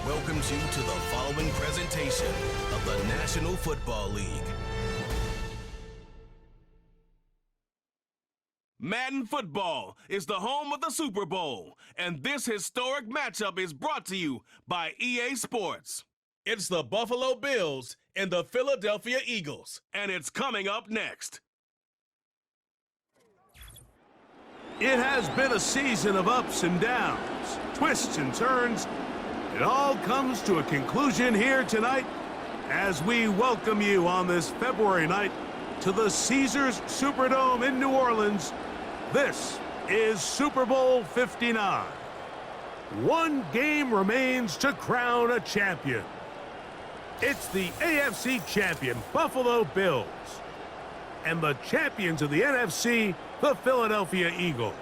welcomes you to the following presentation of the National Football League. Madden Football is the home of the Super Bowl, and this historic matchup is brought to you by EA Sports. It's the Buffalo Bills and the Philadelphia Eagles, and it's coming up next. It has been a season of ups and downs, twists and turns. It all comes to a conclusion here tonight as we welcome you on this February night to the Caesars Superdome in New Orleans. This is Super Bowl 59. One game remains to crown a champion. It's the AFC champion, Buffalo Bills, and the champions of the NFC, the Philadelphia Eagles.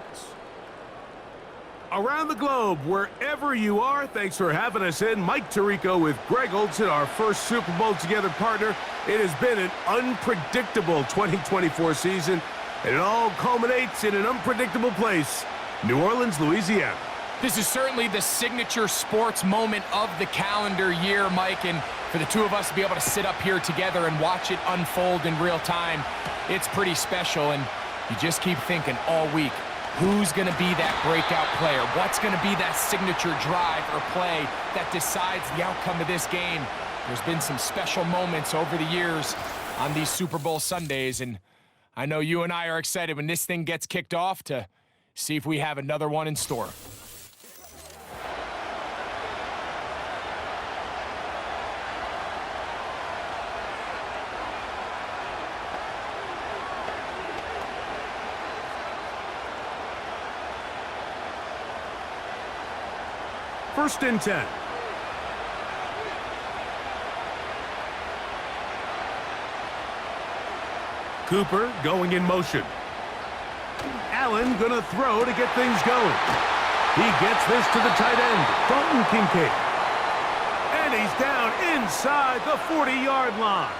Around the globe, wherever you are, thanks for having us in. Mike Tirico with Greg Olson, our first Super Bowl together partner. It has been an unpredictable 2024 season, and it all culminates in an unpredictable place, New Orleans, Louisiana. This is certainly the signature sports moment of the calendar year, Mike, and for the two of us to be able to sit up here together and watch it unfold in real time, it's pretty special, and you just keep thinking all week, who's going to be that breakout player? What's going to be that signature drive or play that decides the outcome of this game? There's been some special moments over the years on these Super Bowl Sundays, and I know you and I are excited when this thing gets kicked off to see if we have another one in store. First and 10. Cooper going in motion. Allen gonna throw to get things going. He gets this to the tight end, Dalton Kincaid. And he's down inside the 40-yard line.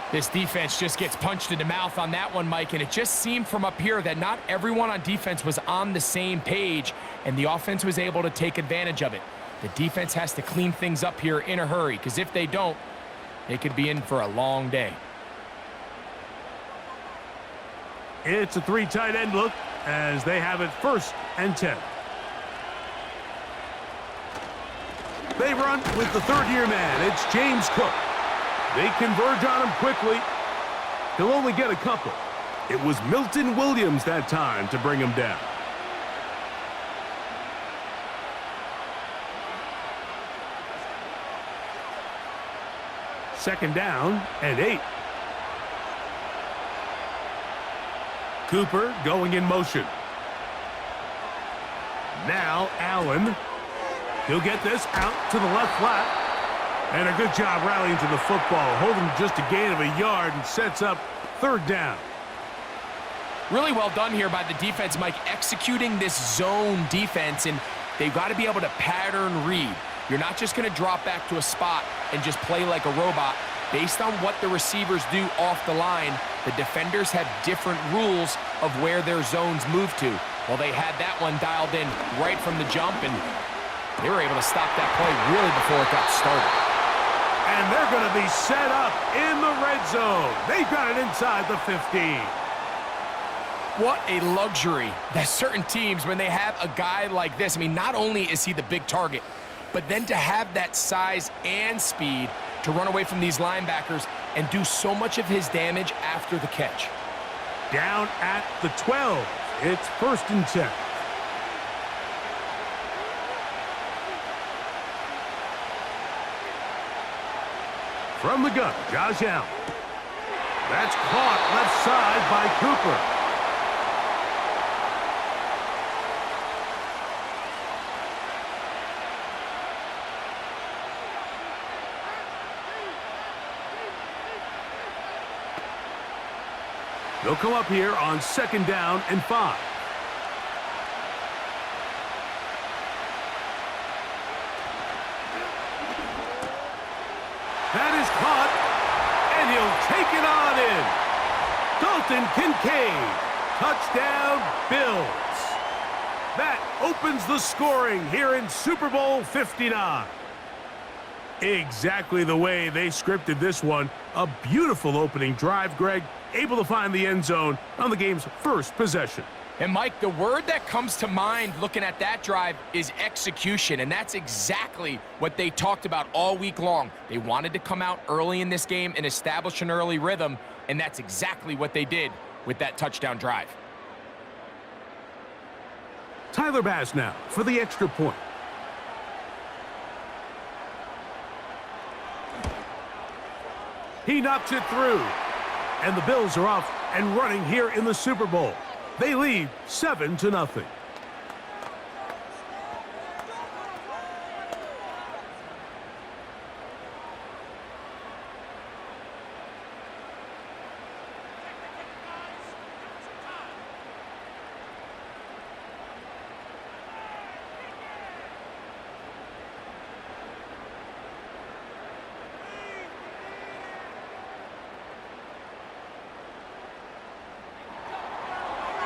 This defense just gets punched in the mouth on that one, Mike, and it just seemed from up here that not everyone on defense was on the same page, and the offense was able to take advantage of it. The defense has to clean things up here in a hurry, because if they don't, they could be in for a long day. It's a three tight end look as they have it first and 10. They run with the third-year man. It's James Cook. They converge on him quickly. He'll only get a couple. It was Milton Williams that time to bring him down. Second down and 8. Cooper going in motion. Now Allen. He'll get this out to the left flat. And a good job rallying to the football, holding just a gain of a yard and sets up third down. Really well done here by the defense, Mike, executing this zone defense, and they've got to be able to pattern read. You're not just going to drop back to a spot and just play like a robot. Based on what the receivers do off the line, the defenders have different rules of where their zones move to. Well, they had that one dialed in right from the jump, and they were able to stop that play really before it got started. And they're going to be set up in the red zone. They've got it inside the 15. What a luxury that certain teams, when they have a guy like this, I mean, not only is he the big target, but then to have that size and speed to run away from these linebackers and do so much of his damage after the catch. Down at the 12. It's first and 10. From the gun, Josh Allen. That's caught left side by Cooper. They'll come up here on second down and 5. That is caught, and he'll take it on in. Dalton Kincaid, touchdown Bills. That opens the scoring here in Super Bowl 59. Exactly the way they scripted this one. A beautiful opening drive, Greg, able to find the end zone on the game's first possession. And Mike, the word that comes to mind looking at that drive is execution, and that's exactly what they talked about all week long. They wanted to come out early in this game and establish an early rhythm, and that's exactly what they did with that touchdown drive. Tyler Bass now for the extra point. He knocks it through, and the Bills are off and running here in the Super Bowl. They lead 7-0.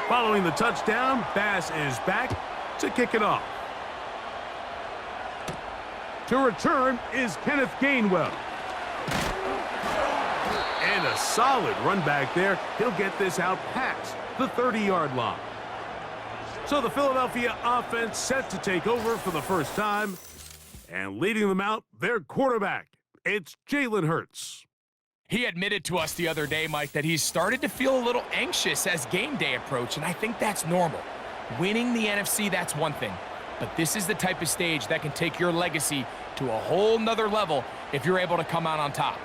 Following the touchdown, Bass is back to kick it off. To return is Kenneth Gainwell. And a solid run back there. He'll get this out past the 30-yard line. So the Philadelphia offense set to take over for the first time. And leading them out, their quarterback. It's Jalen Hurts. He admitted to us the other day, Mike, that he's started to feel a little anxious as game day approached, and I think that's normal. Winning the NFC, that's one thing. But this is the type of stage that can take your legacy to a whole nother level if you're able to come out on top.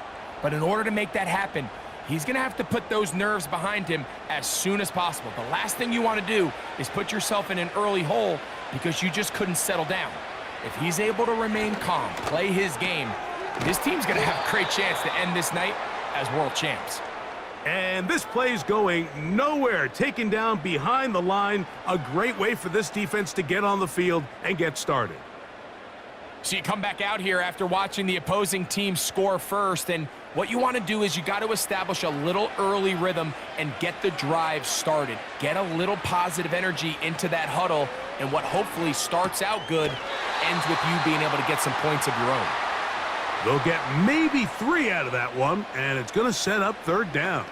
But in order to make that happen, he's going to have to put those nerves behind him as soon as possible. The last thing you want to do is put yourself in an early hole because you just couldn't settle down. If he's able to remain calm, play his game, this team's going to have a great chance to end this night as world champs. And this play's going nowhere, taken down behind the line. A great way for this defense to get on the field and get started. So you come back out here after watching the opposing team score first, and what you want to do is you got to establish a little early rhythm and get the drive started. Get a little positive energy into that huddle, and what hopefully starts out good ends with you being able to get some points of your own. They'll get maybe 3 out of that one, and it's going to set up third down.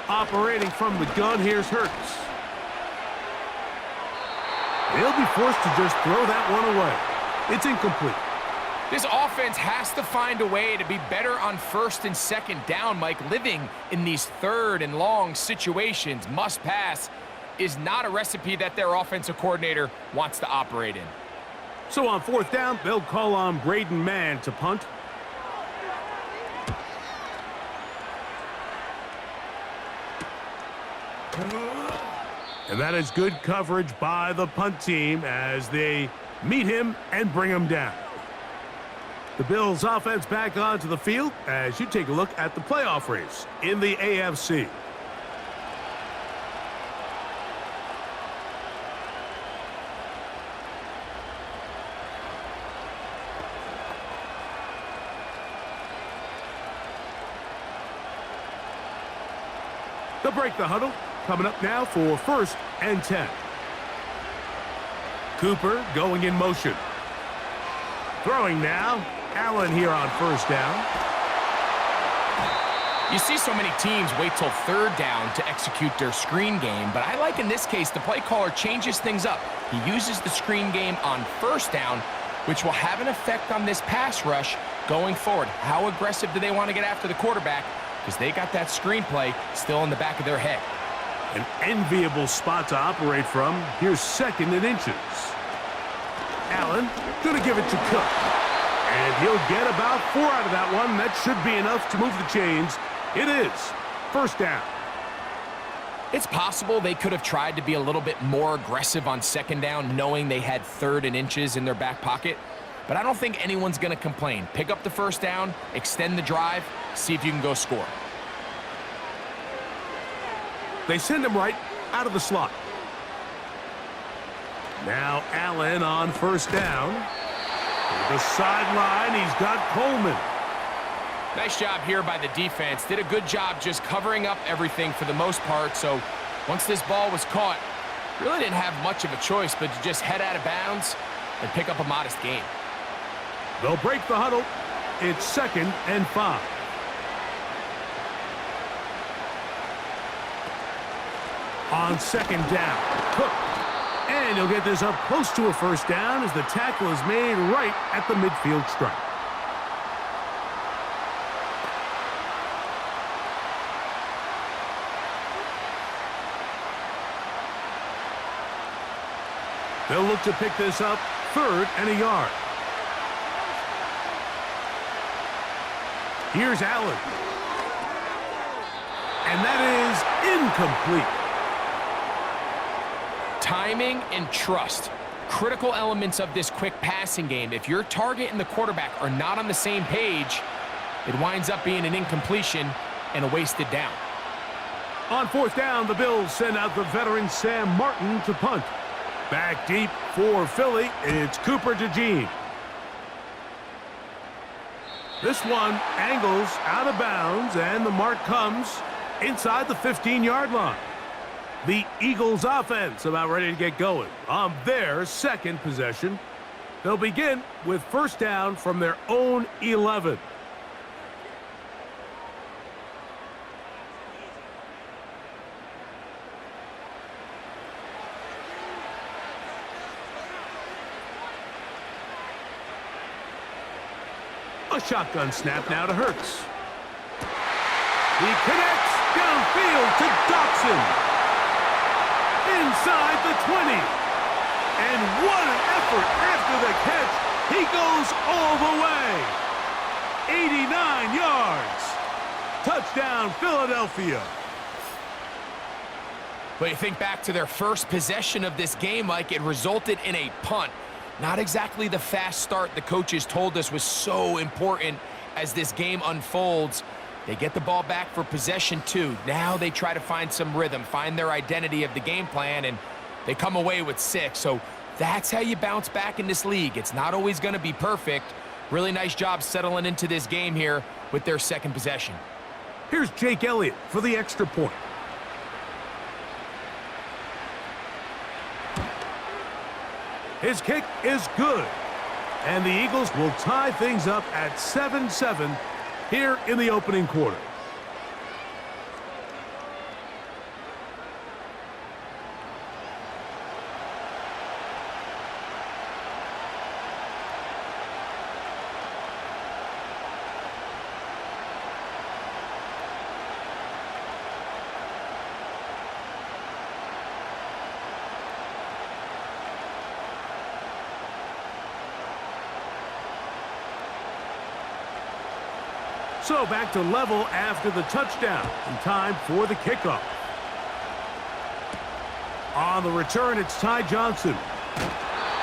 Operating from the gun, here's Hurts. He'll be forced to just throw that one away. It's incomplete. This offense has to find a way to be better on first and second down, Mike. Living in these third and long situations, must pass, is not a recipe that their offensive coordinator wants to operate in. So on fourth down, they'll call on Braden Mann to punt. And that is good coverage by the punt team as they meet him and bring him down. The Bills offense back onto the field as you take a look at the playoff race in the AFC. They'll break the huddle. Coming up now for 1st and 10. Cooper going in motion. Throwing now. Allen here on 1st down. You see so many teams wait till 3rd down to execute their screen game, but I like in this case the play caller changes things up. He uses the screen game on 1st down, which will have an effect on this pass rush going forward. How aggressive do they want to get after the quarterback? Because they got that screenplay still in the back of their head. An enviable spot to operate from. Here's 2nd and inches. Allen going to give it to Cook. And he'll get about 4 out of that one. That should be enough to move the chains. It is 1st down. It's possible they could have tried to be a little bit more aggressive on 2nd down, knowing they had 3rd and inches in their back pocket. But I don't think anyone's going to complain. Pick up the 1st down, extend the drive, see if you can go score. They send him right out of the slot. Now Allen on first down. To the sideline, he's got Coleman. Nice job here by the defense. Did a good job just covering up everything for the most part. So once this ball was caught, really didn't have much of a choice but to just head out of bounds and pick up a modest gain. They'll break the huddle. It's 2nd and 5. On 2nd down, Cook. And he'll get this up close to a first down as the tackle is made right at the midfield stripe. They'll look to pick this up 3rd and a yard. Here's Allen. And that is incomplete. Timing and trust, critical elements of this quick passing game. If your target and the quarterback are not on the same page, it winds up being an incompletion and a wasted down. On 4th down, the Bills send out the veteran Sam Martin to punt. Back deep for Philly, it's Cooper DeJean. This one angles out of bounds, and the mark comes inside the 15-yard line. The Eagles offense about ready to get going on their 2nd possession. They'll begin with first down from their own 11. A shotgun snap now to Hurts. He connects downfield to Dotson. Inside the 20. And what an effort after the catch. He goes all the way. 89 yards. Touchdown, Philadelphia. But you think back to their first possession of this game, Mike, it resulted in a punt. Not exactly the fast start the coaches told us was so important as this game unfolds. They get the ball back for possession 2. Now they try to find some rhythm, find their identity of the game plan, and they come away with 6. So that's how you bounce back in this league. It's not always going to be perfect. Really nice job settling into this game here with their 2nd possession. Here's Jake Elliott for the extra point. His kick is good. And the Eagles will tie things up at 7-7 here in the opening quarter. So back to level after the touchdown. And time for the kickoff. On the return, it's Ty Johnson.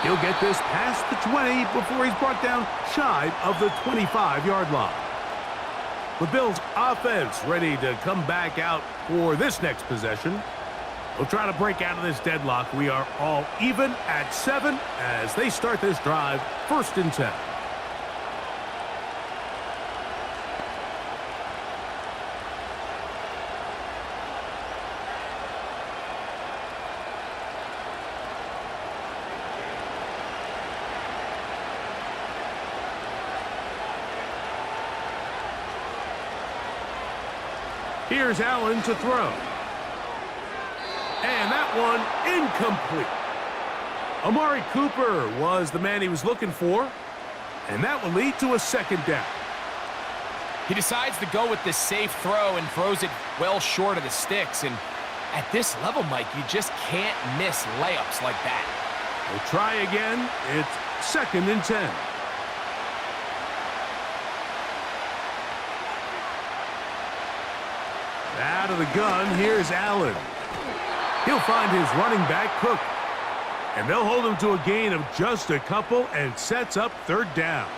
He'll get this past the 20 before he's brought down shy of the 25-yard line. The Bills offense ready to come back out for this next possession. We'll try to break out of this deadlock. We are all even at 7 as they start this drive, 1st and 10. Here's Allen to throw. And that one incomplete. Amari Cooper was the man he was looking for. And that will lead to a 2nd down. He decides to go with this safe throw and throws it well short of the sticks. And at this level, Mike, you just can't miss layups like that. We'll try again. It's 2nd and 10. Out of the gun, here's Allen. He'll find his running back, Cook. And they'll hold him to a gain of just a couple and sets up 3rd down.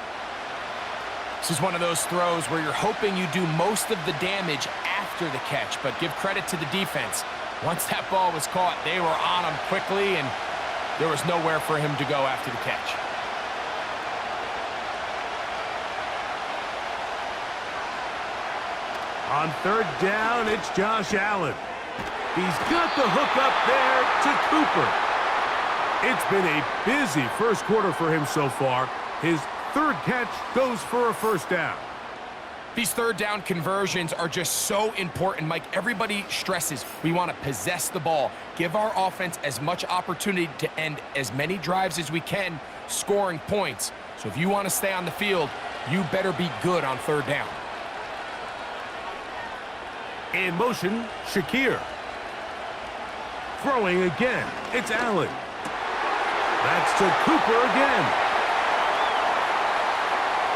This is one of those throws where you're hoping you do most of the damage after the catch, but give credit to the defense. Once that ball was caught, they were on him quickly, and there was nowhere for him to go after the catch. On third down, it's Josh Allen. He's got the hook up there to Cooper. It's been a busy first quarter for him so far. His third catch goes for a first down. These third down conversions are just so important, Mike. Everybody stresses we want to possess the ball, give our offense as much opportunity to end as many drives as we can, scoring points. So if you want to stay on the field, you better be good on third down. In motion, Shakir. Throwing again, it's Allen. That's to Cooper again.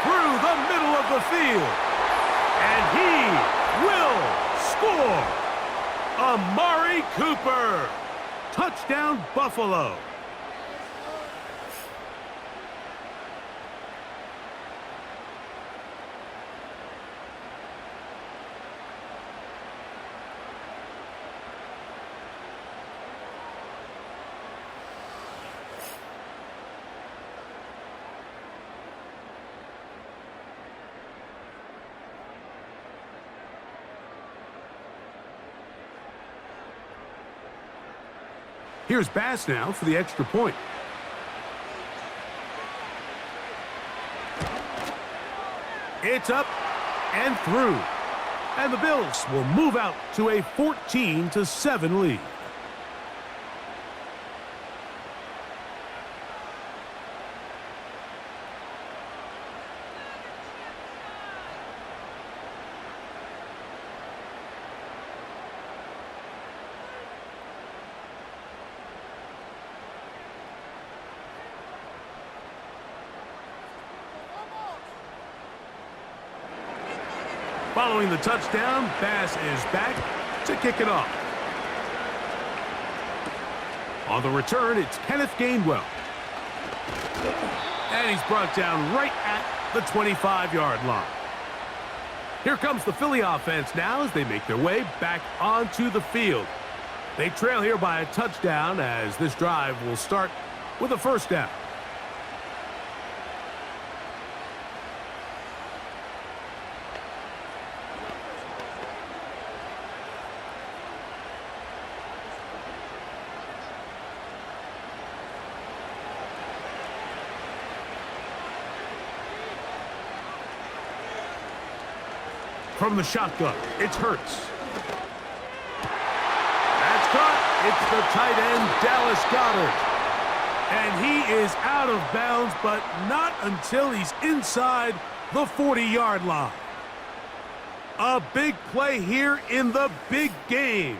Through the middle of the field. And he will score. Amari Cooper. Touchdown, Buffalo. Here's Bass now for the extra point. It's up and through. And the Bills will move out to a 14-7 lead. Following the touchdown, Bass is back to kick it off. On the return, it's Kenneth Gainwell. And he's brought down right at the 25-yard line. Here comes the Philly offense now as they make their way back onto the field. They trail here by a touchdown as this drive will start with a first down. From the shotgun, it's Hurts. That's caught. It's the tight end, Dallas Goedert. And he is out of bounds, but not until he's inside the 40-yard line. A big play here in the big game.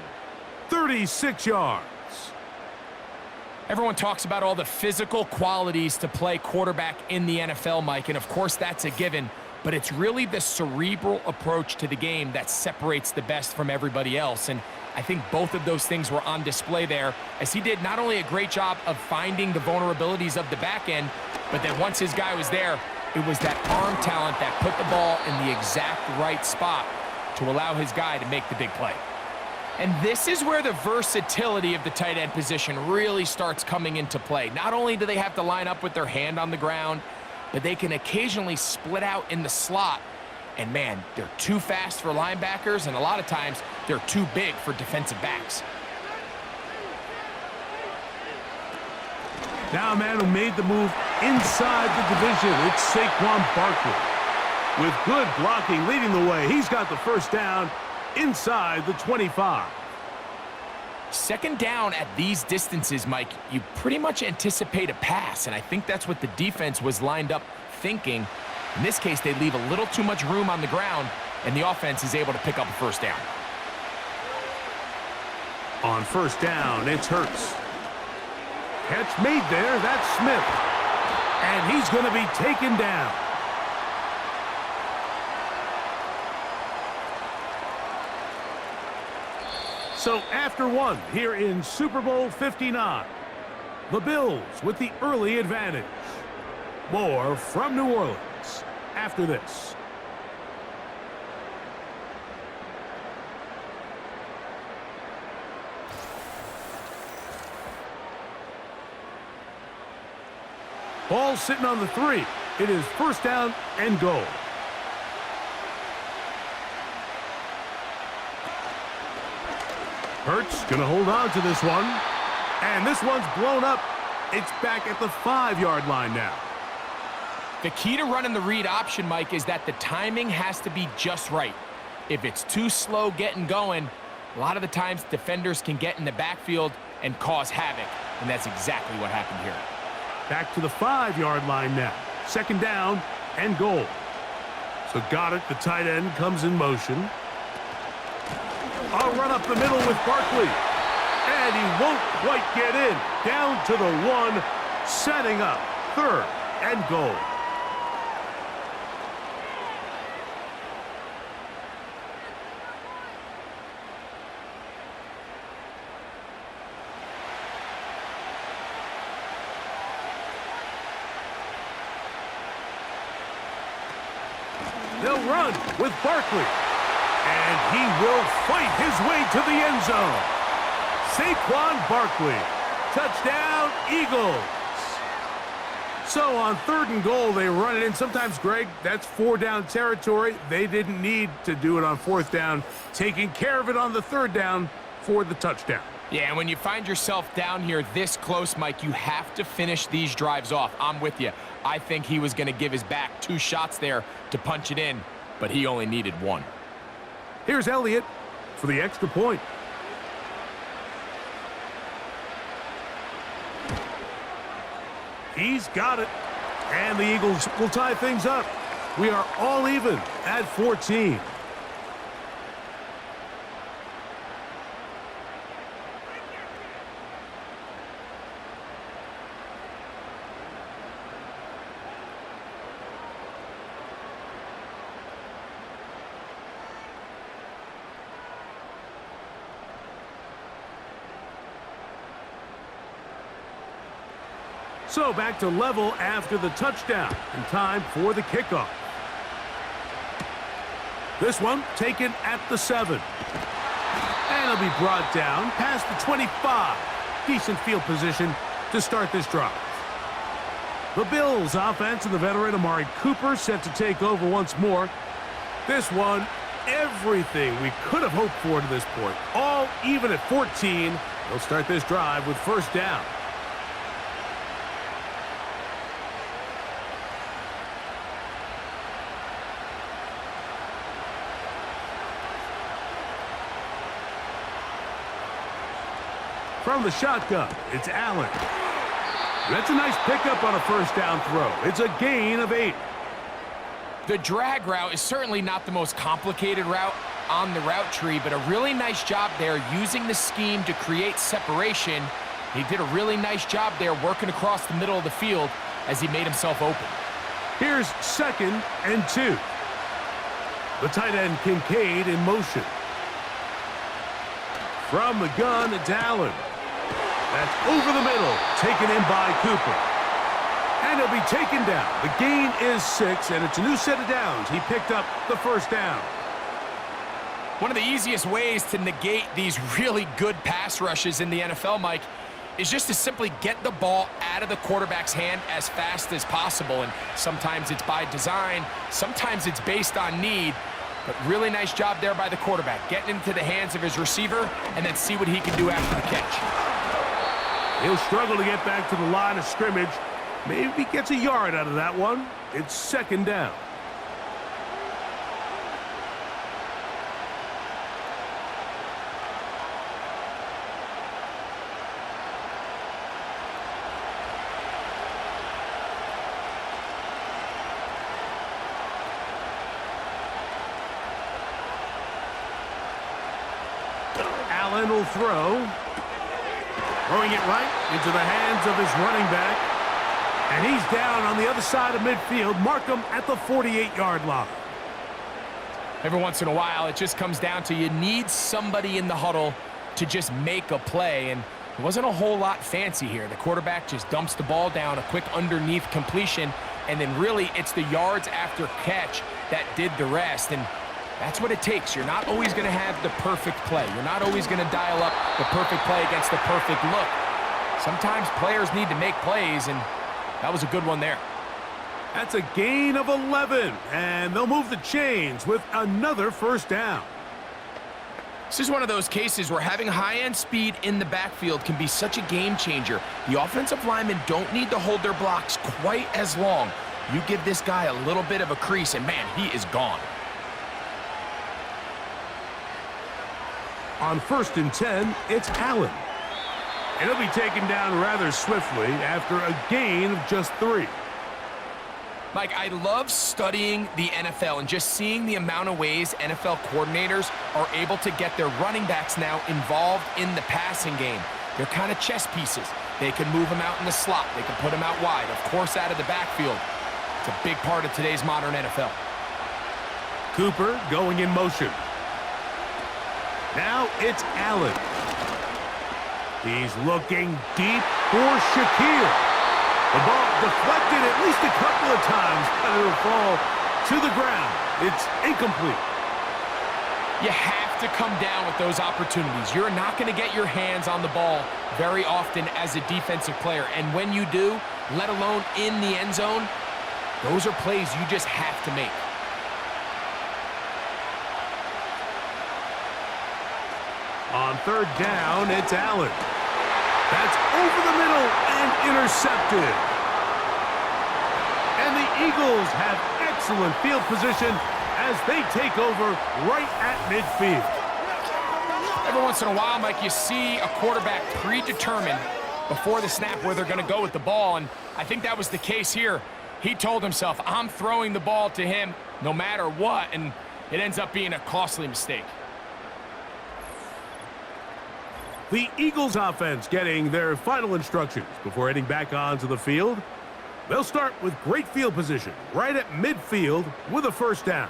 36 yards. Everyone talks about all the physical qualities to play quarterback in the NFL, Mike, and of course that's a given. But it's really the cerebral approach to the game that separates the best from everybody else. And I think both of those things were on display there, as he did not only a great job of finding the vulnerabilities of the back end, but then once his guy was there, it was that arm talent that put the ball in the exact right spot to allow his guy to make the big play. And this is where the versatility of the tight end position really starts coming into play. Not only do they have to line up with their hand on the ground, but they can occasionally split out in the slot. And man, they're too fast for linebackers, and a lot of times they're too big for defensive backs. Now a man who made the move inside the division, it's Saquon Barkley. With good blocking leading the way, he's got the first down inside the 25. Second down at these distances, Mike, you pretty much anticipate a pass, and I think that's what the defense was lined up thinking. In this case, they leave a little too much room on the ground, and the offense is able to pick up a first down. On first down, it's Hurts. Catch made there, that's Smith. And he's going to be taken down. So after one here in Super Bowl 59, the Bills with the early advantage. More from New Orleans after this. Ball sitting on the 3. It is first down and goal. Hurts going to hold on to this one. And this one's blown up. It's back at the 5-yard line now. The key to running the read option, Mike, is that the timing has to be just right. If it's too slow getting going, a lot of the times defenders can get in the backfield and cause havoc, and that's exactly what happened here. Back to the 5-yard line now. Second down and goal. So got it. The tight end comes in motion. I'll run up the middle with Barkley. And he won't quite get in. Down to the 1, setting up third and goal. They'll run with Barkley. And he will fight his way to the end zone. Saquon Barkley. Touchdown, Eagles. So on third and goal, they run it in. Sometimes, Greg, that's 4-down territory. They didn't need to do it on fourth down. Taking care of it on the third down for the touchdown. Yeah, and when you find yourself down here this close, Mike, you have to finish these drives off. I'm with you. I think he was going to give his back 2 shots there to punch it in, but he only needed 1. Here's Elliott for the extra point. He's got it. And the Eagles will tie things up. We are all even at 14. So back to level after the touchdown, and time for the kickoff. This one taken at the 7. And it'll be brought down past the 25. Decent field position to start this drive. The Bills offense and the veteran Amari Cooper set to take over once more. This one, everything we could have hoped for to this point. All even at 14. They'll start this drive with first down. From the shotgun, it's Allen. That's a nice pickup on a first down throw. It's a gain of 8. The drag route is certainly not the most complicated route on the route tree, but a really nice job there using the scheme to create separation. He did a really nice job there working across the middle of the field as he made himself open. Here's second and 2. The tight end Kincaid in motion. From the gun, it's Allen. That's over the middle, taken in by Cooper. And he'll be taken down. The gain is 6, and it's a new set of downs. He picked up the first down. One of the easiest ways to negate these really good pass rushes in the NFL, Mike, is just to simply get the ball out of the quarterback's hand as fast as possible. And sometimes it's by design, sometimes it's based on need. But really nice job there by the quarterback, getting into the hands of his receiver and then see what he can do after the catch. He'll struggle to get back to the line of scrimmage. Maybe he gets a yard out of that one. It's second down. Allen will throw. Throwing it right into the hands of his running back. And he's down on the other side of midfield. Mark him at the 48-yard line. Every once in a while, it just comes down to you need somebody in the huddle to just make a play. And it wasn't a whole lot fancy here. The quarterback just dumps the ball down, a quick underneath completion. And then really, it's the yards after catch that did the rest. And that's what it takes. You're not always going to have the perfect play. You're not always going to dial up the perfect play against the perfect look. Sometimes players need to make plays, and That was a good one there. That's a gain of 11, and they'll move the chains with another first down. This is one of those cases where having high-end speed in the backfield can be such a game changer. The offensive linemen don't need to hold their blocks quite as long. You give this guy a little bit of a crease, and man, he is gone. On 1st and 10, it's Allen. And he'll be taken down rather swiftly after a gain of just 3. Mike, I love studying the NFL and just seeing the amount of ways NFL coordinators are able to get their running backs now involved in the passing game. They're kind of chess pieces. They can move them out in the slot. They can put them out wide, of course, out of the backfield. It's a big part of today's modern NFL. Cooper going in motion. Now it's Allen. He's looking deep for Shakir. The ball deflected at least a couple of times, but it'll fall to the ground. It's incomplete. You have to come down with those opportunities. You're not going to get your hands on the ball very often as a defensive player. And when you do, let alone in the end zone, those are plays you just have to make. On 3rd down, it's Allen. That's over the middle and intercepted. And the Eagles have excellent field position as they take over right at midfield. Every once in a while, Mike, you see a quarterback predetermined before the snap where they're going to go with the ball, and I think that was the case here. He told himself, I'm throwing the ball to him no matter what, and it ends up being a costly mistake. The Eagles offense getting their final instructions before heading back onto the field. They'll start with great field position right at midfield with a first down.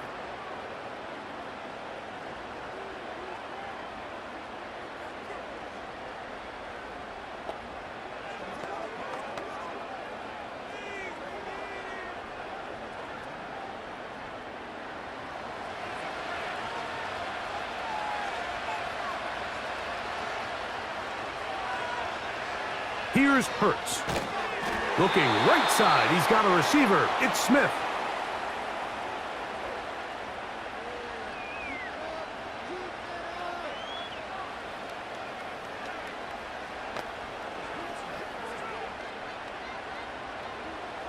Here's Hurts. Looking right side. He's got a receiver. It's Smith.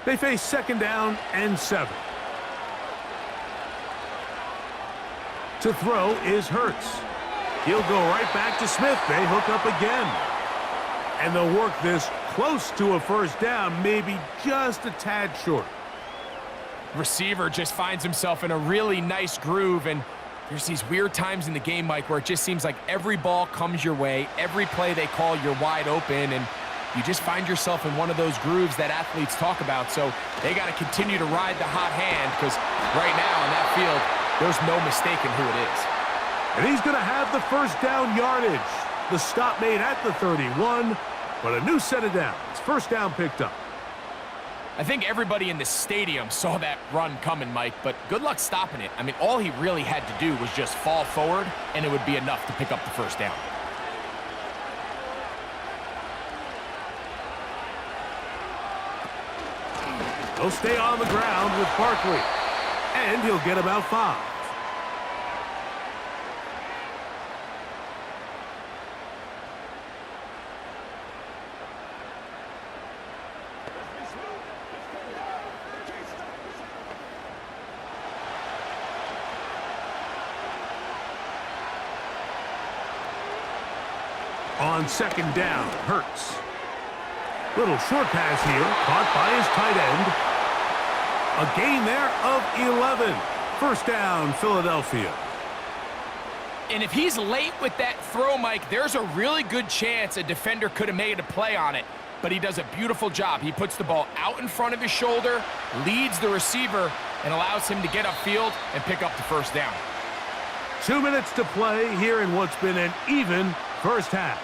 They face 2nd down and 7. To throw is Hurts. He'll go right back to Smith. They hook up again. And they'll work this close to a first down, maybe just a tad short. Receiver just finds himself in a really nice groove, and there's these weird times in the game, Mike, where it just seems like every ball comes your way, every play they call, you're wide open, and you just find yourself in one of those grooves that athletes talk about. So they got to continue to ride the hot hand, because right now in that field, there's no mistaking who it is. And he's going to have the first down yardage. The stop made at the 31, but a new set of downs. First down picked up. I think everybody in the stadium saw that run coming, Mike, but good luck stopping it. I mean, all he really had to do was just fall forward, and it would be enough to pick up the first down. He'll stay on the ground with Barkley, and he'll get about 5. On 2nd down, Hurts. Little short pass here, caught by his tight end. A gain there of 11. First down, Philadelphia. And if he's late with that throw, Mike, there's a really good chance a defender could have made a play on it. But he does a beautiful job. He puts the ball out in front of his shoulder, leads the receiver, and allows him to get upfield and pick up the first down. 2 minutes to play here in what's been an even first half.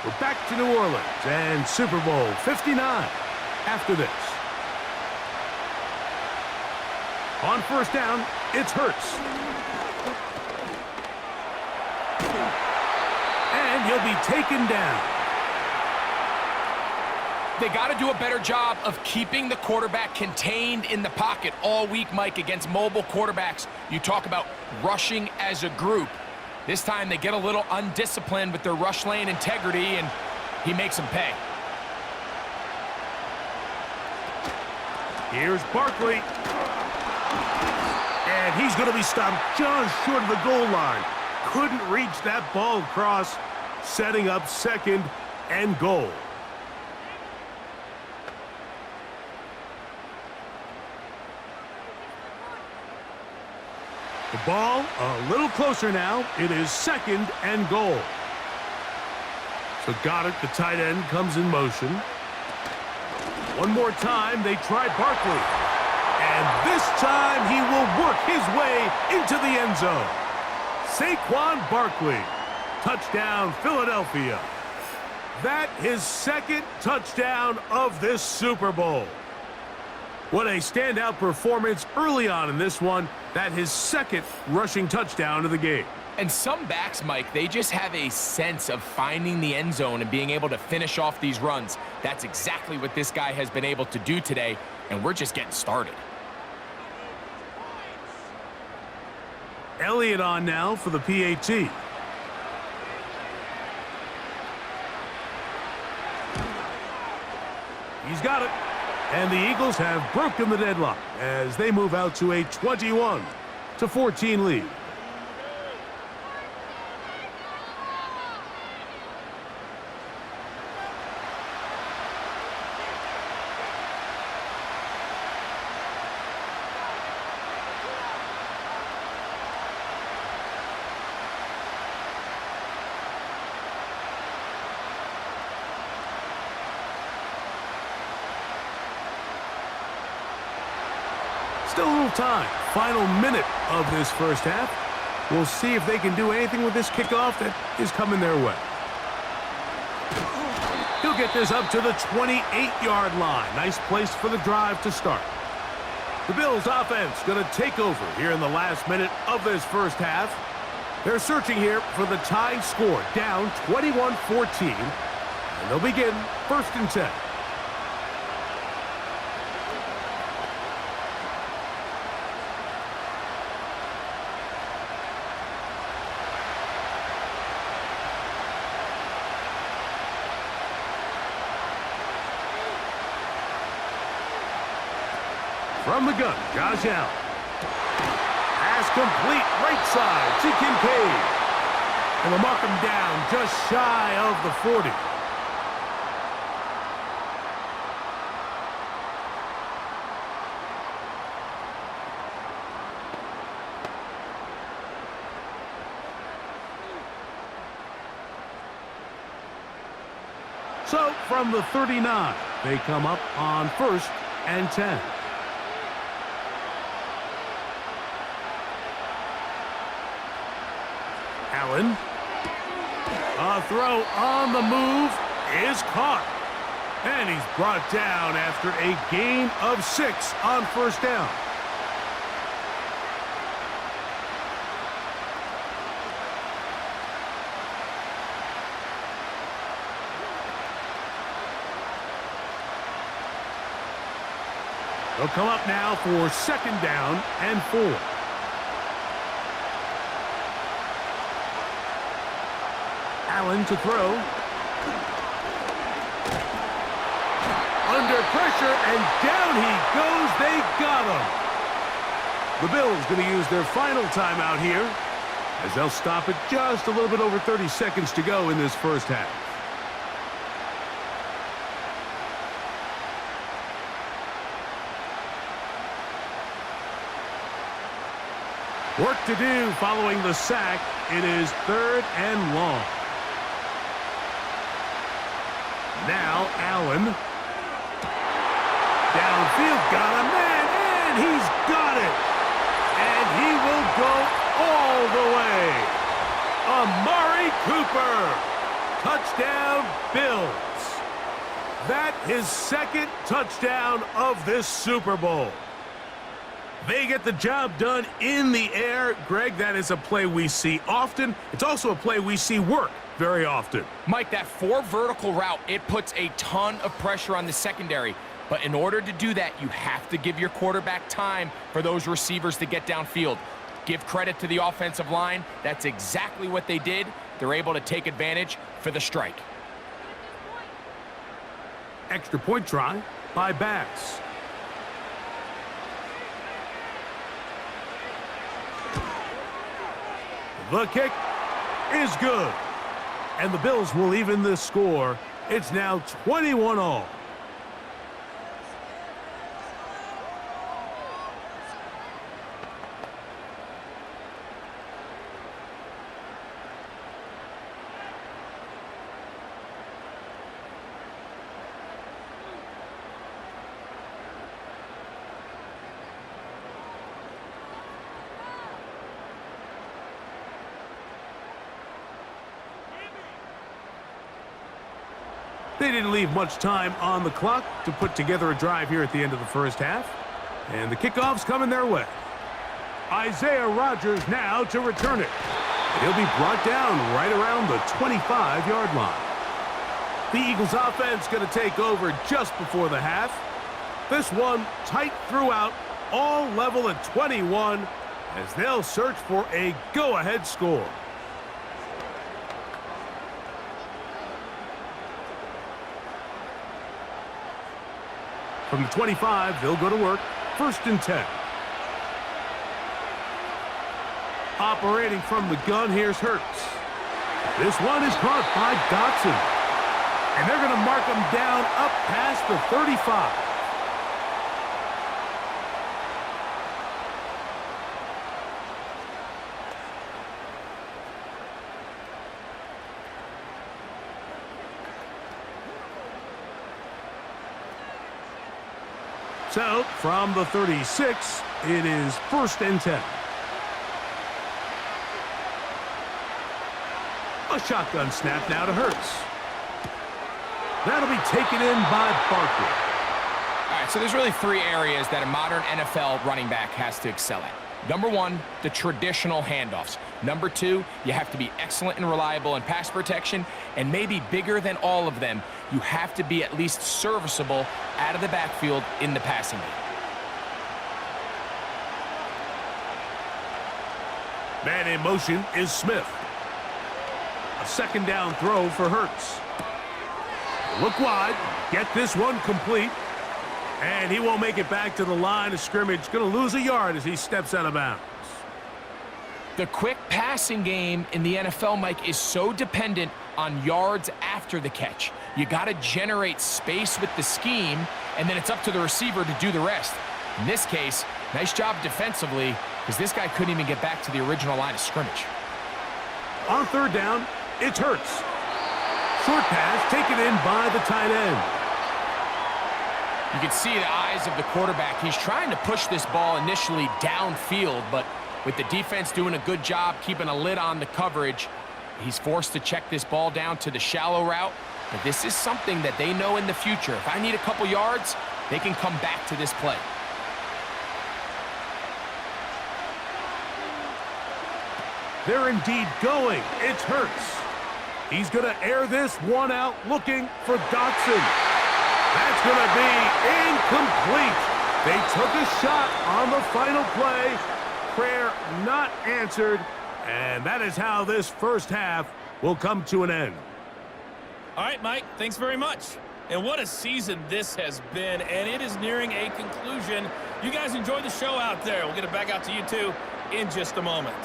We're back to New Orleans and Super Bowl 59 after this. On first down, it's Hurts. And he'll be taken down. They got to do a better job of keeping the quarterback contained in the pocket all week, Mike, against mobile quarterbacks. You talk about rushing as a group. This time they get a little undisciplined with their rush lane integrity, and he makes them pay. Here's Barkley. And he's going to be stopped just short of the goal line. Couldn't reach that ball across, setting up 2nd and goal. The ball a little closer now. It is 2nd and goal. So got it. The tight end comes in motion. One more time, they try Barkley. And this time, he will work his way into the end zone. Saquon Barkley. Touchdown, Philadelphia. That his 2nd touchdown of this Super Bowl. What a standout performance early on in this one. That his 2nd rushing touchdown of the game. And some backs, Mike, they just have a sense of finding the end zone and being able to finish off these runs. That's exactly what this guy has been able to do today, and we're just getting started. Elliott on now for the PAT. He's got it. And the Eagles have broken the deadlock as they move out to a 21-14 lead. Still a little time. Final minute of this first half. We'll see if they can do anything with this kickoff that is coming their way. He'll get this up to the 28-yard line. Nice place for the drive to start. The Bills offense going to take over here in the last minute of this first half. They're searching here for the tying score, down 21-14. And they'll begin 1st and 10. From the gun, Josh Allen. Pass complete, right side to Kincaid. And they'll mark him down just shy of the 40. So, from the 39, they come up on 1st and 10. Allen. A throw on the move is caught. And he's brought down after a gain of 6 on 1st down. They'll come up now for 2nd down and 4. Allen to throw. Under pressure, and down he goes. They got him. The Bills going to use their final timeout here as they'll stop it just a little bit over 30 seconds to go in this first half. Work to do following the sack. It is 3rd and long. Now Allen. Downfield, got a man, and he's got it. And he will go all the way. Amari Cooper. Touchdown, Bills. That his 2nd touchdown of this Super Bowl. They get the job done in the air. Greg, that is a play we see often. It's also a play we see work very often. Mike, that 4 vertical route, it puts a ton of pressure on the secondary. But in order to do that, you have to give your quarterback time for those receivers to get downfield. Give credit to the offensive line. That's exactly what they did. They're able to take advantage for the strike. Extra point try by Bass. The kick is good. And the Bills will even this score. It's now 21-all. They didn't leave much time on the clock to put together a drive here at the end of the first half. And the kickoff's coming their way. Isaiah Rodgers now to return it. And he'll be brought down right around the 25-yard line. The Eagles offense going to take over just before the half. This one tight throughout, all level at 21 as they'll search for a go-ahead score. From the 25, they'll go to work. 1st and 10. Operating from the gun, here's Hurts. This one is caught by Dotson. And they're going to mark him down up past the 35. So, from the 36, it is 1st and 10. A shotgun snap now to Hurts. That'll be taken in by Barkley. All right, so there's really 3 areas that a modern NFL running back has to excel at. Number 1, the traditional handoffs. Number 2, you have to be excellent and reliable in pass protection. And maybe bigger than all of them, you have to be at least serviceable out of the backfield in the passing game. Man in motion is Smith. A 2nd down throw for Hurts. Look wide. Get this one complete. And he won't make it back to the line of scrimmage. Going to lose a yard as he steps out of bounds. The quick passing game in the NFL, Mike, is so dependent on yards after the catch. You got to generate space with the scheme, and then it's up to the receiver to do the rest. In this case, nice job defensively, because this guy couldn't even get back to the original line of scrimmage. On 3rd down, it's Hurts. Short pass taken in by the tight end. You can see the eyes of the quarterback. He's trying to push this ball initially downfield, but with the defense doing a good job keeping a lid on the coverage, he's forced to check this ball down to the shallow route. But this is something that they know in the future. If I need a couple yards, they can come back to this play. They're indeed going. It's Hurts. He's going to air this one out looking for Dotson. That's going to be incomplete. They took a shot on the final play. Prayer not answered. And that is how this first half will come to an end. All right, Mike, thanks very much. And what a season this has been, and it is nearing a conclusion. You guys enjoy the show out there. We'll get it back out to you, too, in just a moment.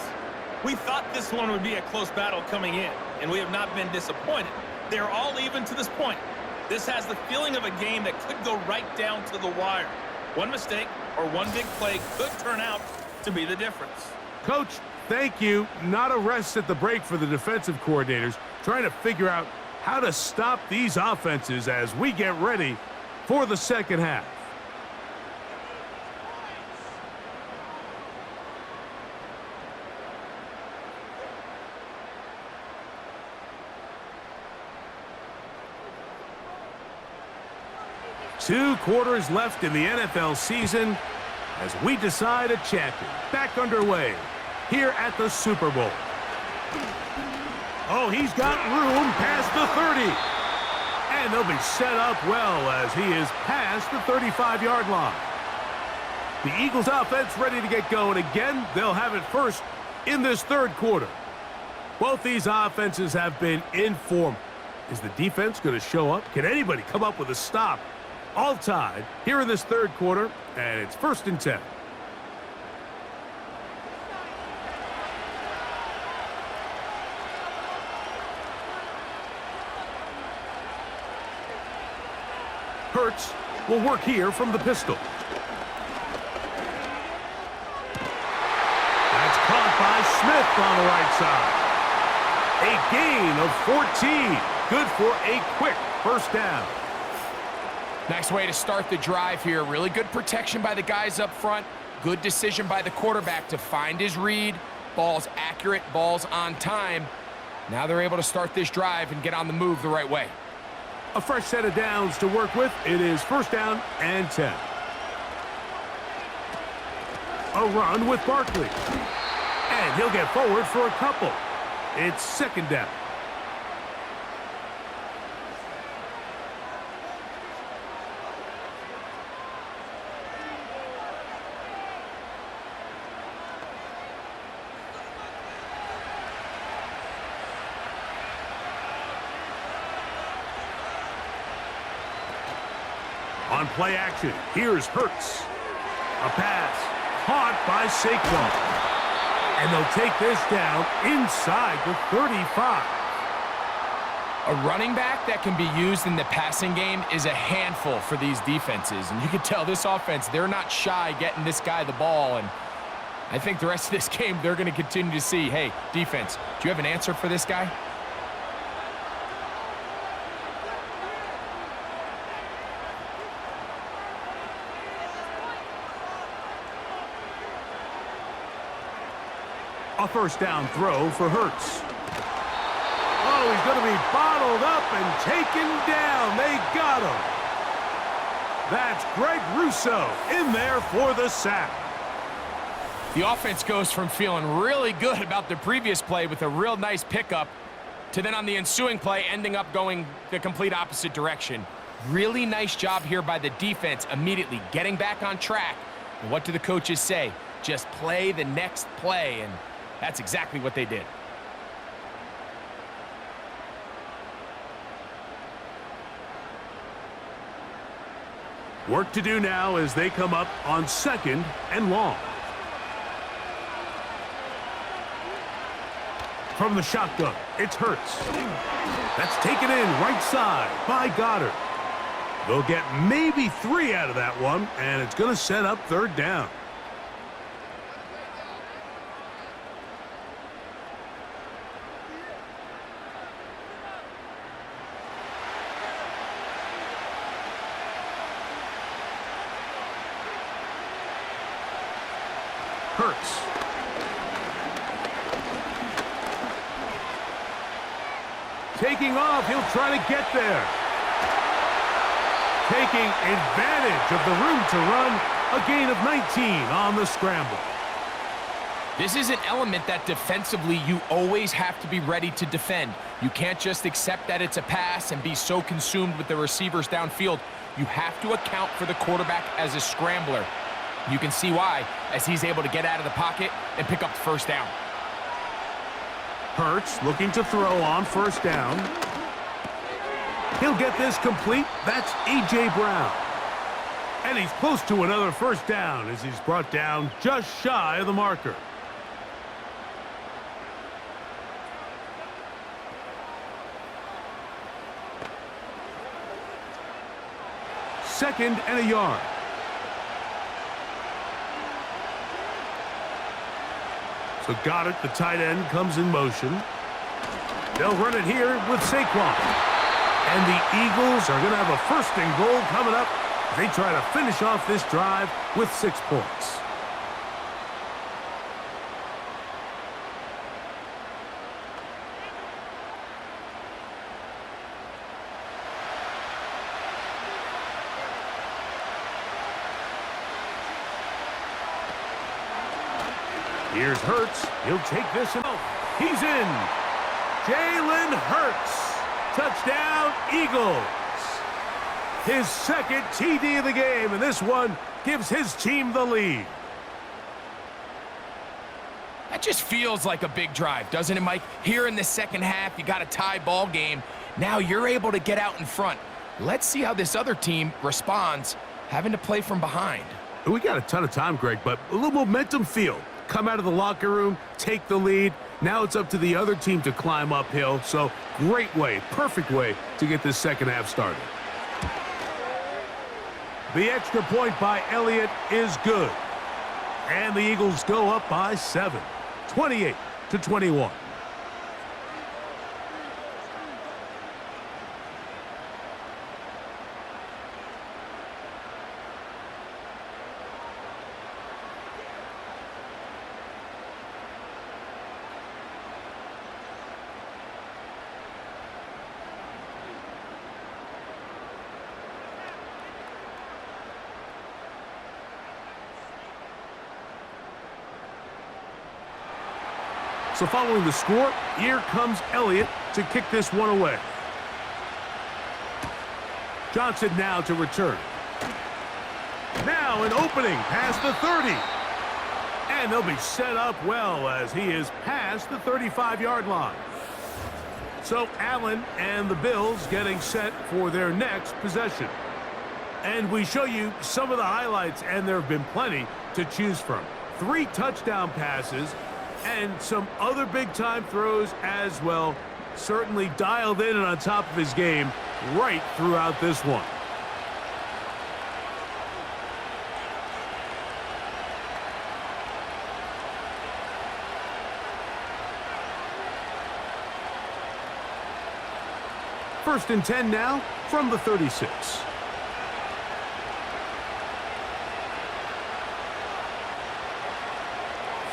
We thought this one would be a close battle coming in, and we have not been disappointed. They're all even to this point. This has the feeling of a game that could go right down to the wire. One mistake or one big play could turn out to be the difference. Coach, thank you. Not a rest at the break for the defensive coordinators, trying to figure out how to stop these offenses as we get ready for the second half. Two quarters left in the NFL season as we decide a champion. Back underway here at the Super Bowl. Oh, he's got room past the 30. And they'll be set up well as he is past the 35-yard line. The Eagles offense ready to get going again. They'll have it first in this third quarter. Both these offenses have been in form. Is the defense going to show up? Can anybody come up with a stop? All tied here in this third quarter, and it's 1st and 10. Hurts will work here from the pistol. That's caught by Smith on the right side. A gain of 14. Good for a quick first down. Nice way to start the drive here. Really good protection by the guys up front. Good decision by the quarterback to find his read. Ball's accurate, ball's on time. Now they're able to start this drive and get on the move the right way. A fresh set of downs to work with. It is 1st down and 10. A run with Barkley. And he'll get forward for a couple. It's 2nd down. On play action, here's Hurts. A pass caught by Saquon. And they'll take this down inside the 35. A running back that can be used in the passing game is a handful for these defenses. And you can tell this offense, they're not shy getting this guy the ball. And I think the rest of this game, they're going to continue to see, hey, defense, do you have an answer for this guy? A 1st down throw for Hurts. Oh, he's going to be bottled up and taken down. They got him. That's Greg Rousseau in there for the sack. The offense goes from feeling really good about the previous play with a real nice pickup to then on the ensuing play ending up going the complete opposite direction. Really nice job here by the defense immediately getting back on track. And what do the coaches say? Just play the next play, and that's exactly what they did. Work to do now as they come up on 2nd and long. From the shotgun, it's Hurts. That's taken in right side by Goddard. They'll get maybe 3 out of that one, and it's going to set up 3rd down. Hurts. Taking off, he'll try to get there. Taking advantage of the room to run, a gain of 19 on the scramble. This is an element that defensively you always have to be ready to defend. You can't just accept that it's a pass and be so consumed with the receivers downfield. You have to account for the quarterback as a scrambler. You can see why, as he's able to get out of the pocket and pick up the 1st down. Hurts looking to throw on 1st down. He'll get this complete. That's A.J. Brown. And he's close to another 1st down as he's brought down just shy of the marker. Second and a yard. So Goddard, the tight end, comes in motion. They'll run it here with Saquon. And the Eagles are going to have a 1st and goal coming up as they try to finish off this drive with 6 points. Here's Hurts. He'll take this and he's in. Jalen Hurts. Touchdown, Eagles. His second TD of the game, and this one gives his team the lead. That just feels like a big drive, doesn't it, Mike? Here in the second half, you got a tie ball game. Now you're able to get out in front. Let's see how this other team responds, having to play from behind. We got a ton of time, Greg, but a little momentum field. Come out of the locker room, take the lead. Now it's up to the other team to climb uphill. So great way, perfect way to get this second half started. The extra point by Elliott is good. And the Eagles go up by 7, 28-21. So following the score, here comes Elliott to kick this one away. Johnson now to return. Now an opening past the 30. And they'll be set up well as he is past the 35-yard line. So Allen and the Bills getting set for their next possession. And we show you some of the highlights, and there have been plenty to choose from. 3 touchdown passes, and some other big-time throws as well. Certainly dialed in and on top of his game right throughout this one. First and 10 now from the 36.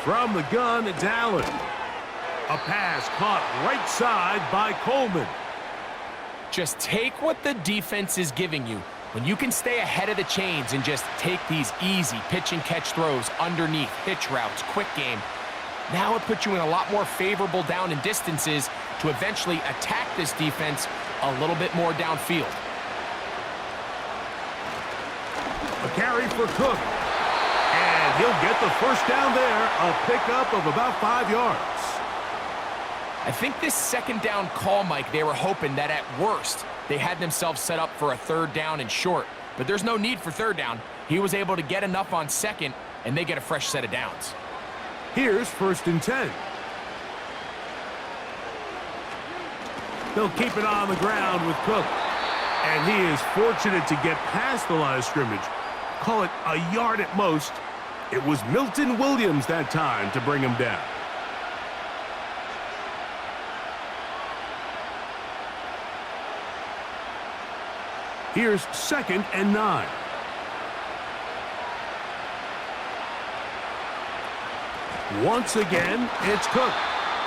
From the gun, it's Allen. A pass caught right side by Coleman. Just take what the defense is giving you. When you can stay ahead of the chains and just take these easy pitch and catch throws underneath, hitch routes, quick game, now it puts you in a lot more favorable down and distances to eventually attack this defense a little bit more downfield. A carry for Cook. And he'll get the first down there, a pickup of about 5 yards. I think this second down call, Mike, they were hoping that at worst they had themselves set up for a third down and short. But there's no need for third down. He was able to get enough on second, and they get a fresh set of downs. Here's first and 10. They'll keep it on the ground with Cook. And he is fortunate to get past the line of scrimmage. Call it a yard at most. It was Milton Williams that time to bring him down. Here's second and 9. Once again, it's Cook.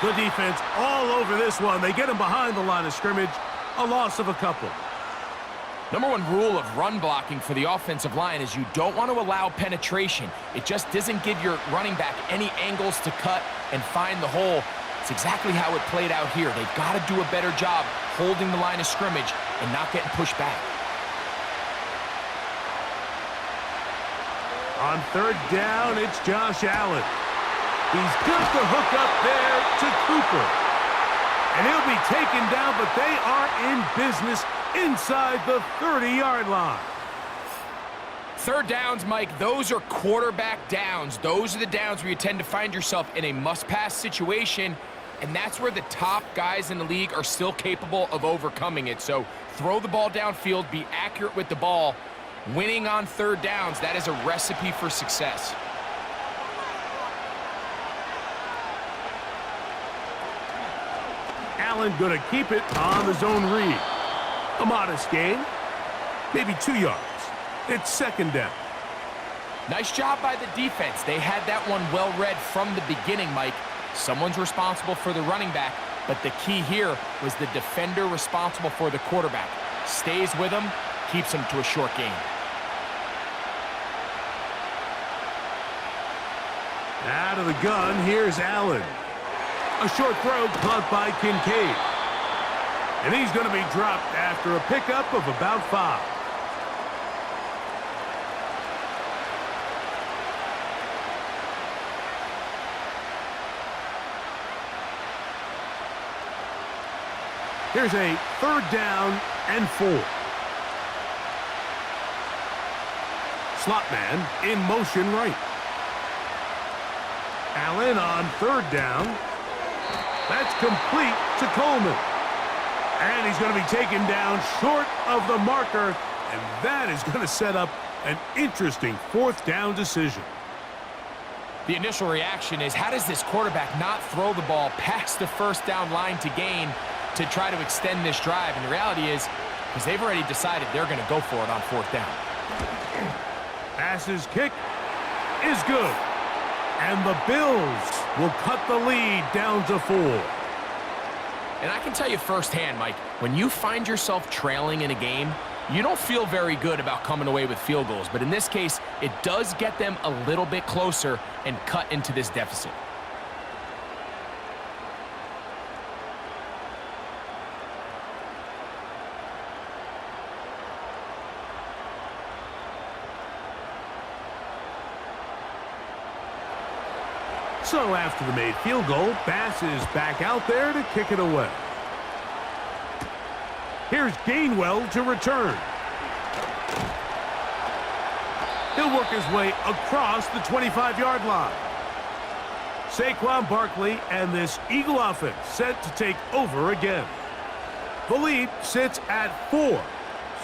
The defense all over this one. They get him behind the line of scrimmage. A loss of a couple. Number one rule of run blocking for the offensive line is you don't want to allow penetration. It just doesn't give your running back any angles to cut and find the hole. It's exactly how it played out here. They've got to do a better job holding the line of scrimmage and not getting pushed back. On third down, it's Josh Allen. He's got the hook up there to Cooper. And he'll be taken down, but they are in business inside the 30-yard line. Third downs, Mike, those are quarterback downs. Those are the downs where you tend to find yourself in a must-pass situation, and that's where the top guys in the league are still capable of overcoming it. So throw the ball downfield, be accurate with the ball. Winning on third downs, that is a recipe for success. Allen going to keep it on the zone read. A modest gain, maybe 2 yards. It's second down. Nice job by the defense. They had that one well read from the beginning, Mike. Someone's responsible for the running back, but the key here was the defender responsible for the quarterback. Stays with him, keeps him to a short gain. Out of the gun, here's Allen. A short throw caught by Kincaid. And he's going to be dropped after a pickup of about 5. Here's a 3rd down and 4. Slot man in motion right. Allen on 3rd down. That's complete to Coleman. And he's going to be taken down short of the marker, and that is going to set up an interesting 4th down decision. The initial reaction is, how does this quarterback not throw the ball past the 1st down line to gain to try to extend this drive? And the reality is, because they've already decided they're going to go for it on 4th down. Pass's kick is good. And the Bills will cut the lead down to 4. And I can tell you firsthand, Mike, when you find yourself trailing in a game, you don't feel very good about coming away with field goals. But in this case, it does get them a little bit closer and cut into this deficit. So after the made field goal, Bass is back out there to kick it away. Here's Gainwell to return. He'll work his way across the 25-yard line. Saquon Barkley and this Eagle offense set to take over again. The lead sits at 4,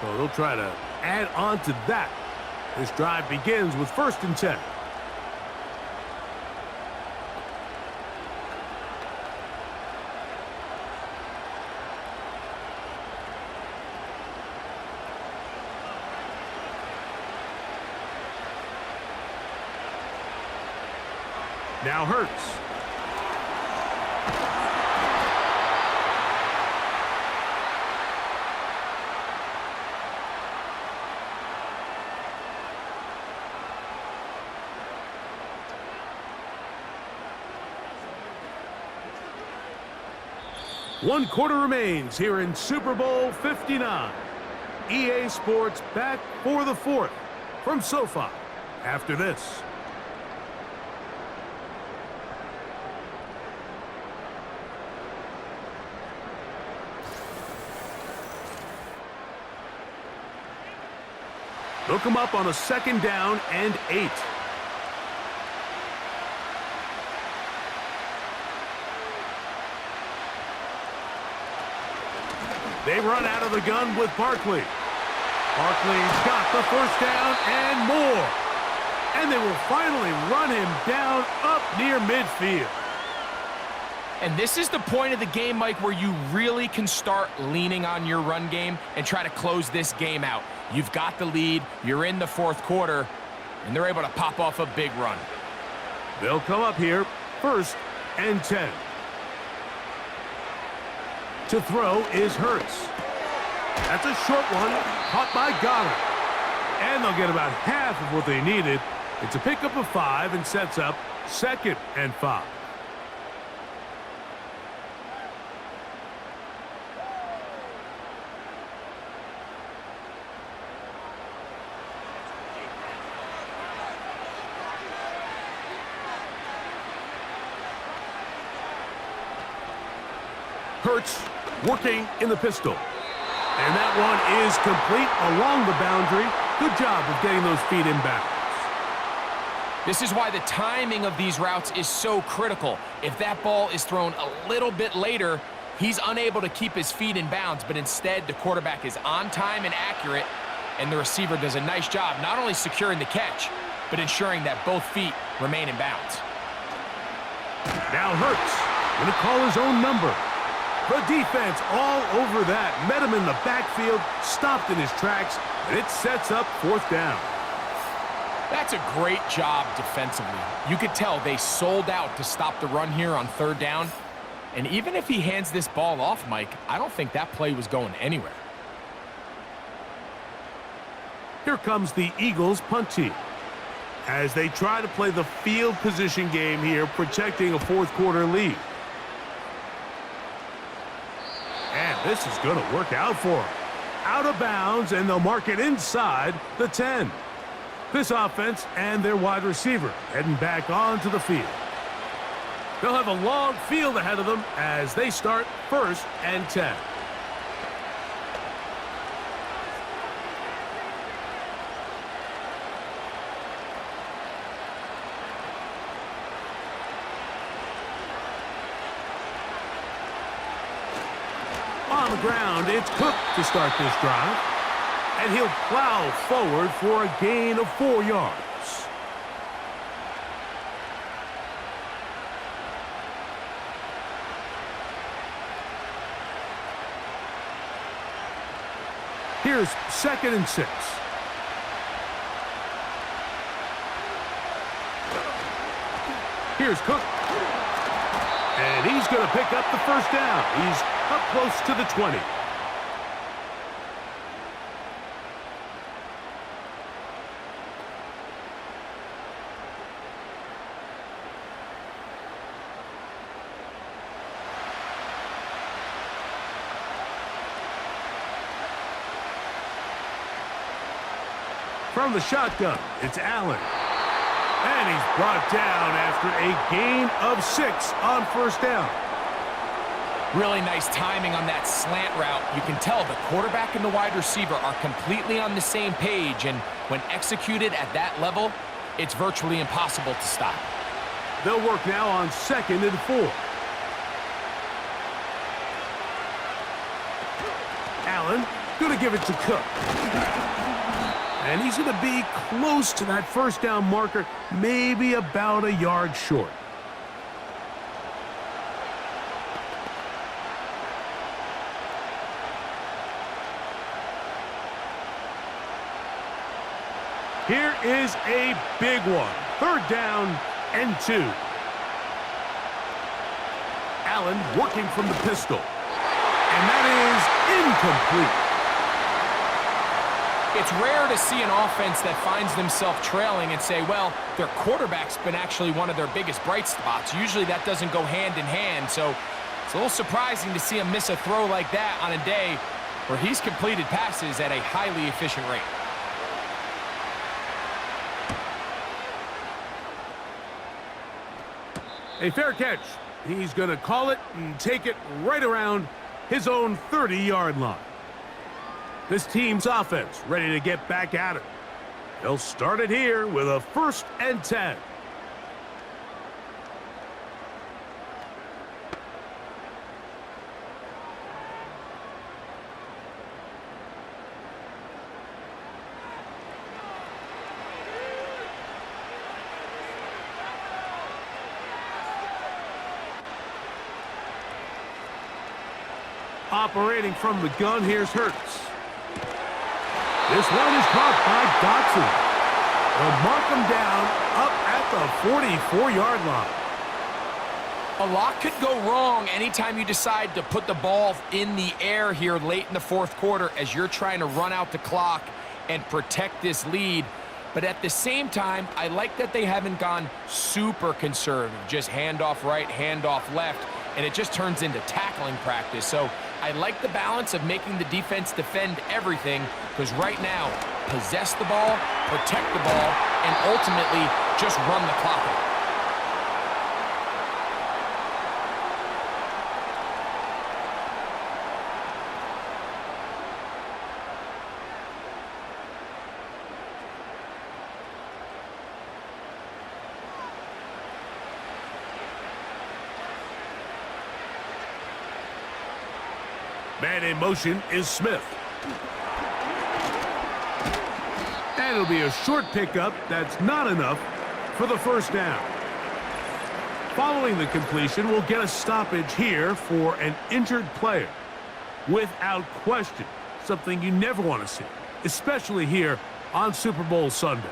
so they'll try to add on to that. This drive begins with 1st and 10. Now Hurts. One quarter remains here in Super Bowl 59. EA Sports back for the 4th from SoFi after this. They'll come up on a 2nd down and 8. They run out of the gun with Barkley. Barkley's got the 1st down and more. And they will finally run him down up near midfield. And this is the point of the game, Mike, where you really can start leaning on your run game and try to close this game out. You've got the lead, you're in the 4th quarter, and they're able to pop off a big run. They'll come up here, 1st and 10. To throw is Hurts. That's a short one, caught by Goddard. And they'll get about half of what they needed. It's a pickup of 5 and sets up 2nd and 5. Hurts working in the pistol. And that one is complete along the boundary. Good job of getting those feet in bounds. This is why the timing of these routes is so critical. If that ball is thrown a little bit later, he's unable to keep his feet in bounds, but instead the quarterback is on time and accurate, and the receiver does a nice job not only securing the catch, but ensuring that both feet remain in bounds. Now Hurts going to call his own number. The defense all over that. Met him in the backfield, stopped in his tracks, and it sets up 4th down. That's a great job defensively. You could tell they sold out to stop the run here on 3rd down. And even if he hands this ball off, Mike, I don't think that play was going anywhere. Here comes the Eagles punt team as they try to play the field position game here, protecting a 4th quarter lead. This is going to work out for him. Out of bounds, and they'll mark it inside the 10. This offense and their wide receiver heading back onto the field. They'll have a long field ahead of them as they start 1st and 10. On the ground, it's Cook to start this drive. And he'll plow forward for a gain of 4 yards. Here's 2nd and 6. Here's Cook. And he's going to pick up the 1st down. He's up close to the 20. From the shotgun, it's Allen. And he's brought down after a gain of 6 on 1st down. Really nice timing on that slant route. You can tell the quarterback and the wide receiver are completely on the same page, and when executed at that level, it's virtually impossible to stop. They'll work now on 2nd and 4. Allen going to give it to Cook. And he's going to be close to that 1st down marker, maybe about a yard short. Here is a big one. 3rd down and 2. Allen working from the pistol. And that is incomplete. It's rare to see an offense that finds themselves trailing and say, well, their quarterback's been actually one of their biggest bright spots. Usually that doesn't go hand in hand, so it's a little surprising to see him miss a throw like that on a day where he's completed passes at a highly efficient rate. A fair catch. He's going to call it and take it right around his own 30-yard line. This team's offense ready to get back at it. They'll start it here with a 1st and 10. Operating from the gun, here's Hurts. This one is caught by Dotson. They'll mark him down up at the 44-yard line. A lot could go wrong anytime you decide to put the ball in the air here late in the 4th quarter as you're trying to run out the clock and protect this lead. But at the same time, I like that they haven't gone super conservative, just handoff right, handoff left, and it just turns into tackling practice. So I like the balance of making the defense defend everything, because right now, possess the ball, protect the ball, and ultimately just run the clock out. Man in motion is Smith. And it'll be a short pickup that's not enough for the 1st down. Following the completion, we'll get a stoppage here for an injured player. Without question, something you never want to see, especially here on Super Bowl Sunday.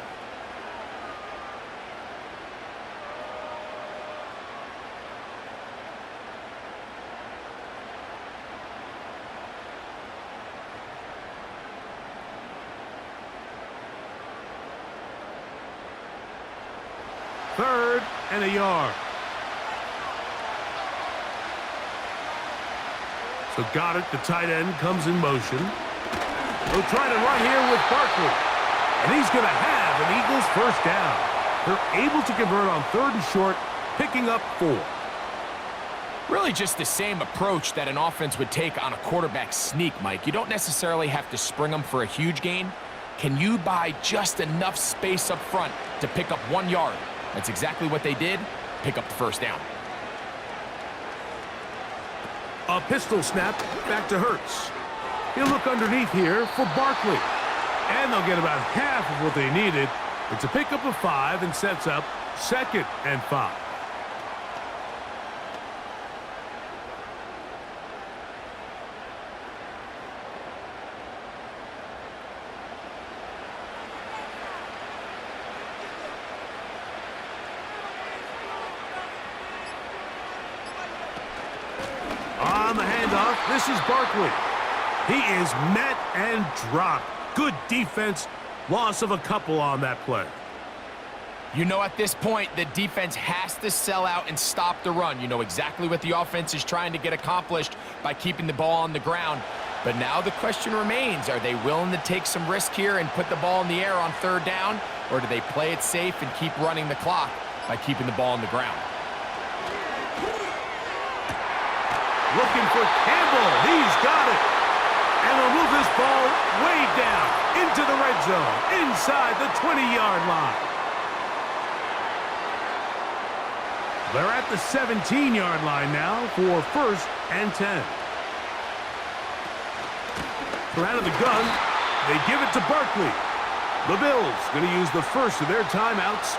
Third and a yard. So got it. The tight end comes in motion. He'll try to run here with Barkley. And he's going to have an Eagles first down. They're able to convert on 3rd and short, picking up 4. Really just the same approach that an offense would take on a quarterback sneak, Mike. You don't necessarily have to spring them for a huge gain. Can you buy just enough space up front to pick up 1 yard? That's exactly what they did. Pick up the first down. A pistol snap back to Hurts. He'll look underneath here for Barkley. And they'll get about half of what they needed. It's a pickup of 5 and sets up 2nd and 5. On the handoff, this is Barkley. He is met and dropped. Good defense. Loss of a couple on that play. You know, at this point, the defense has to sell out and stop the run. You know exactly what the offense is trying to get accomplished by keeping the ball on the ground. But now the question remains, are they willing to take some risk here and put the ball in the air on 3rd down? Or do they play it safe and keep running the clock by keeping the ball on the ground? Looking for Campbell. He's got it. And they'll move this ball way down into the red zone, inside the 20-yard line. They're at the 17-yard line now for 1st and 10. From out of the gun, they give it to Barkley. The Bills going to use the first of their timeouts.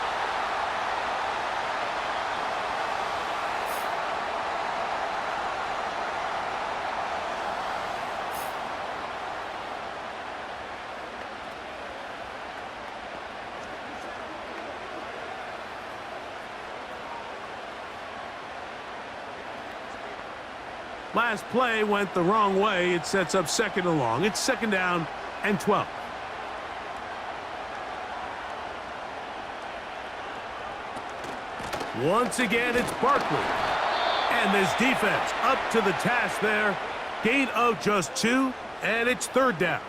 Last play went the wrong way. It sets up 2nd and long. It's 2nd down and 12. Once again, it's Barkley. And this defense up to the task there. Gain of just 2, and it's 3rd down.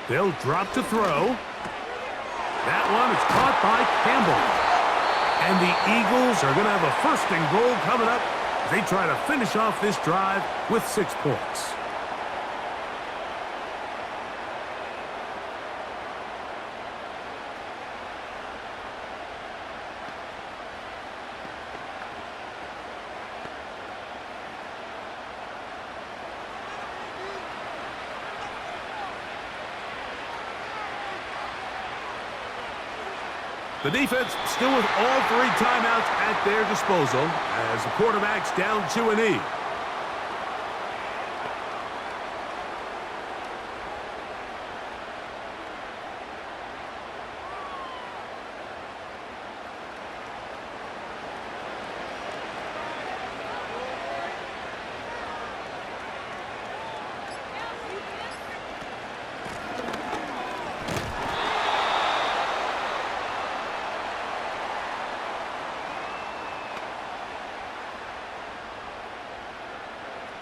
They'll drop to throw. That one is caught by Campbell. And the Eagles are going to have a 1st and goal coming up as they try to finish off this drive with 6 points. The defense still with all 3 timeouts at their disposal as the quarterback's down to an E.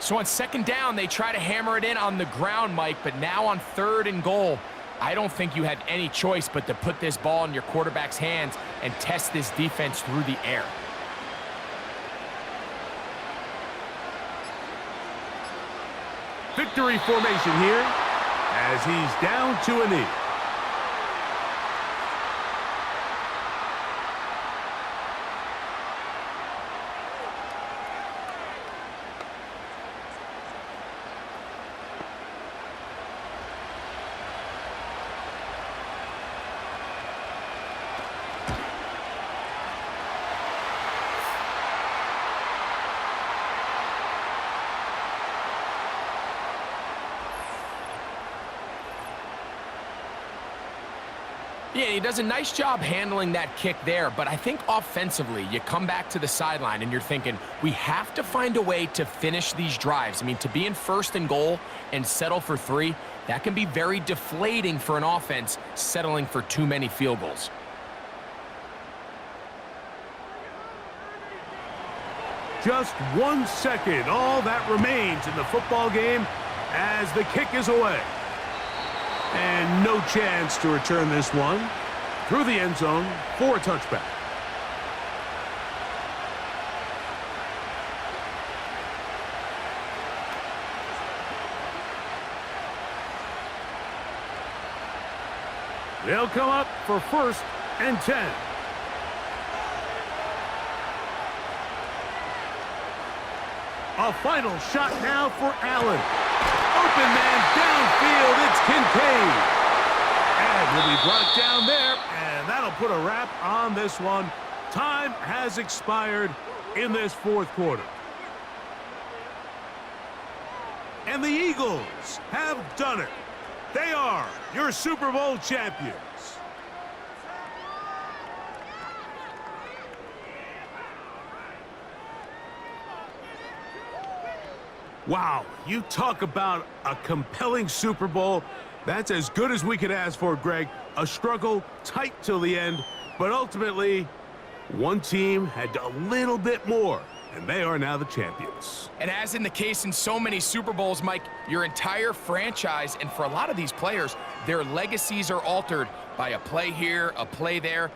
So on 2nd down, they try to hammer it in on the ground, Mike, but now on 3rd and goal, I don't think you have any choice but to put this ball in your quarterback's hands and test this defense through the air. Victory formation here as he's down to a knee. Yeah, he does a nice job handling that kick there, but I think offensively, you come back to the sideline and you're thinking, we have to find a way to finish these drives. I mean, to be in first and goal and settle for 3, that can be very deflating for an offense settling for too many field goals. Just 1 second, all that remains in the football game as the kick is away. And no chance to return this one through the end zone for a touchback. They'll come up for 1st and 10. A final shot now for Allen. Open man downfield, it's Kincaid. And will be brought down there, and that'll put a wrap on this one. Time has expired in this 4th quarter. And the Eagles have done it. They are your Super Bowl champions. Wow, you talk about a compelling Super Bowl. That's as good as we could ask for, Greg. A struggle tight till the end, but ultimately, one team had a little bit more, and they are now the champions. And as in the case in so many Super Bowls, Mike, your entire franchise, and for a lot of these players, their legacies are altered by a play here, a play there.